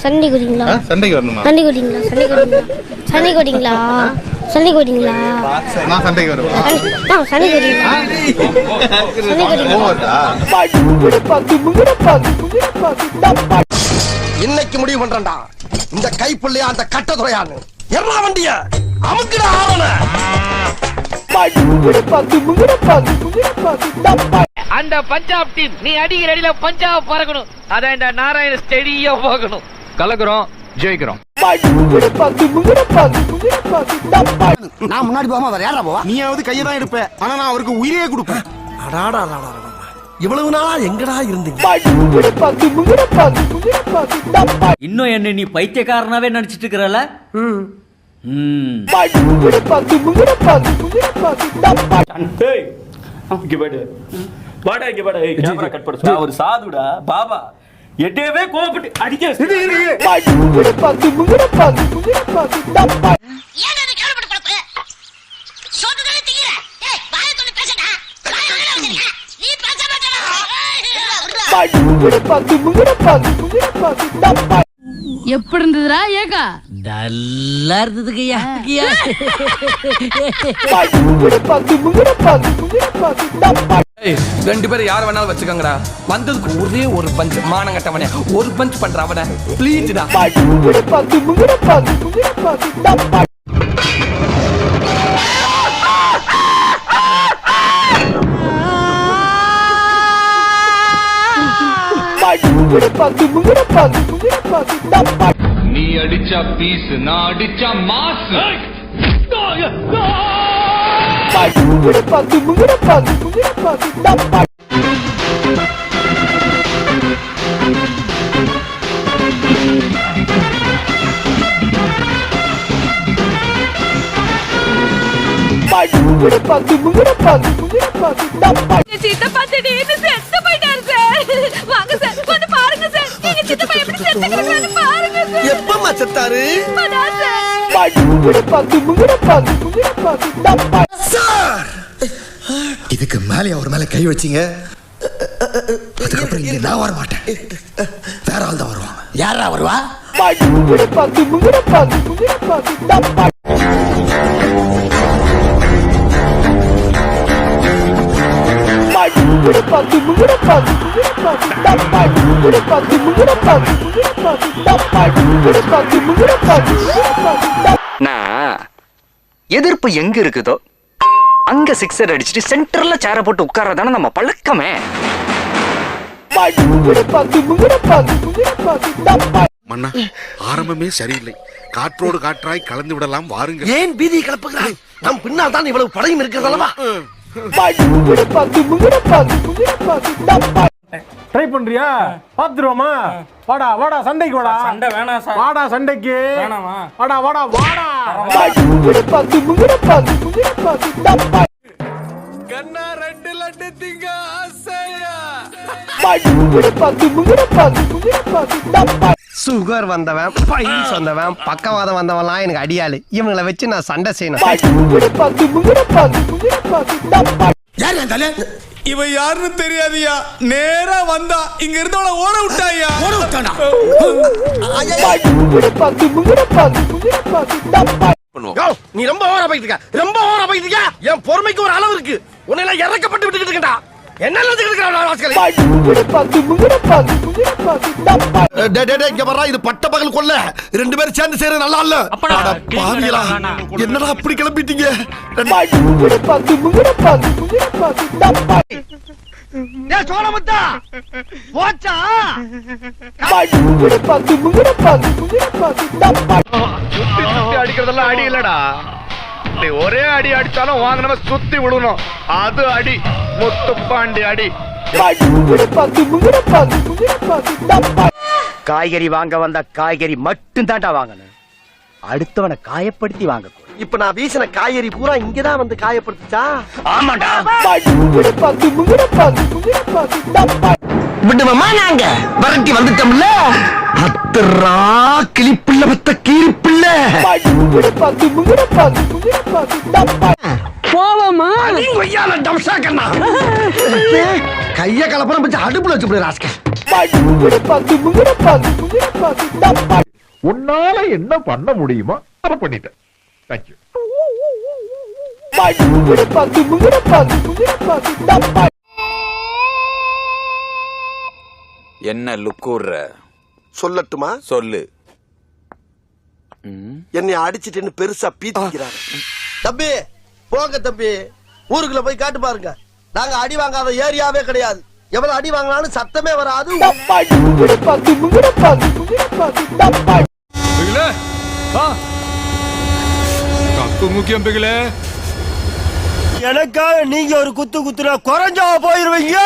சண்டை குடிங்களா? சண்டைக்கு வரணுமா? சண்டை குடிங்களா? சண்டை குடிங்களா? சண்டை குடிங்களா? நான் சண்டைக்கு வருவேன். சண்டை குடிங்களா? இன்னைக்கு முடிவு பண்றேன்டா. இந்த கைப்புள்ளையா அந்த கட்ட துறையான்னு எல்லா வண்டிய அமுக்குடா ஆவன. அந்த பஞ்சாப் டீம் நீ அடிக்கிற அடியில பஞ்சாப் பறக்கணும். அதான் இந்த நாராயண ஸ்டெடியா போகணும். கலக்குறோம், ஜெயிக்கிறோம். நான் முன்னாடி போகாம வேற யாரா போவா? நீயாவது கையை தான் எடுப்ப, ஆனா நான் அவருக்கு உயிரையே கொடுப்பேன். அடாடா இவ்வளவு நாளா எங்கடா இருந்தீங்க? இன்னும் என்ன நீ பைத்தியக்காரனாவே நினைச்சிட்டு இருக்கிறல? ஒரு சாதுடா பாபா எட்டவே கோபப்பட்டு அடிக்க எப்படி இருந்ததுடா ஏகா? நல்லா இருந்ததுங்கய்யா. ரெண்டு பேரும் யார வேணாலும் வச்சுக்கோங்கடா. வந்ததுக்கு ஒரே ஒரு பஞ்ச் மானங்கட்டவனே ஒரு பஞ்ச் பண்ற அவனை ப்ளீஸ்டா. நீ அடிச்சா பீஸ், நான் அடிச்சா மாஸ். சித்தப்பா திடீர்னு செத்து போயிட்டாரு சார். வாங்க சார் வந்து பாருங்க சார். நீங்க சித்தப்பா எப்படி செத்துக்கிறாங்கன்னு பாருங்க சார். எப்பமா செத்தாரு? சார் இதுக்கு மேலே அவர் மேல கை வச்சீங்க. அதுக்கப்புறம் இங்க நான் வர மாட்டேன், வேற ஆள் தான் வருவாங்க. யாரா வருவா? எதிர்ப்பு எங்க இருக்குதோ அங்க சிக்ஸர் அடிச்சுட்டு சென்டர்ல சேர போட்டு உட்கார்றதானே நம்ம பழக்கமே. மன்னா, ஆரம்பமே சரியில்லை. காற்றோடு காற்றாய் கலந்து விடலாம் வாருங்கள். ஏன் பீதி கிளப்புகிறாய்? நம் பின்னால் தான் இவ்வளவு படையும் இருக்கிறதல்லவா? ட்ரை பண்றியா? பாத்துருவோமா? வாடா வாடா சண்டைக்கு வாடா. சண்டை வேணாம் சார். வாடா சண்டைக்கு. வேணாமா? வாடா வாடா வாடா. கண்ணா ரெண்டு லட்டு திங்க ஆசையா. சுகர் வந்தவன், பைல்ஸ் வந்தவன், பக்கவாதம் வந்தவன்லாம் எனக்கு அடியாளு. இவங்களை வச்சு நான் சண்டை செய்யணும். இவ யாருன்னு தெரியாதியா. நேரா வந்தா இங்க இருந்தவள ஓட விட்டாயா. ஓட விட்டானா? நீ ரொம்ப ஓவரா போயிட்டு இருக்க, ரொம்ப ஓவரா போயிட்டு இருக்க. என் பொறுமைக்கு ஒரு அளவு இருக்கு. உன்னை எல்லாம் இறக்கப்பட்டு விட்டுக்கிட்டு இருக்கா. என்ன இது பட்ட பகல் கொல்ல. ரெண்டு பேரும் சேர்ந்து செய்யறது நல்லா இல்ல. பாவிகளா, என்னடா அப்படி கிளம்பிட்டீங்க? அடிக்கிறதெல்லாம் அடி இல்லடா. ஒரே அடி அடிச்சாலும் வாங்கினவ சுத்தி விடணும். அது அடி. முத்துப்பாண்டி அடி. காய்கறி வாங்க வந்தா காய்கறி மட்டும் தாண்டா வாங்கணும். அடுத்தவனை காயப்படுத்தி வாங்க. இப்ப நான் வீசின காய்கறி பூரா இங்கதான் வந்து காயப்படுத்துச்சா? ஆமாண்டா. விடுவோமா? நாங்க வரட்டி வந்துட்டோம்ல. அத்தரா கிளிப்பிள்ள பத்த கீரிப்பிள்ள. கோபம் என்னம்மா கைய கலப்படம் வச்சு அடுப்புல வச்சு போய் ராஸ்கல். உன்னால என்ன பண்ண முடியுமோ அதை பண்ணிட்டேன். தேங்க்யூ. என்ன லுக்கூர்ற? சொல்லட்டுமா? சொல்லு. என்னை அடிச்சிட்டுன்னு பெருசா பீத்திக்கிறாரு. தம்பி போங்க தம்பி, ஊருக்குள்ள போய் காட்டு பாருங்க. நாங்க அடி வாங்காத ஏரியாவே கிடையாது. எவ்வளவு அடி வாங்கினாலும் சத்தமே வராது. முக்கியம் பிகிலே. எனக்காக நீங்க ஒரு குத்து குத்துனா குறைஞ்சா போயிருவீங்க.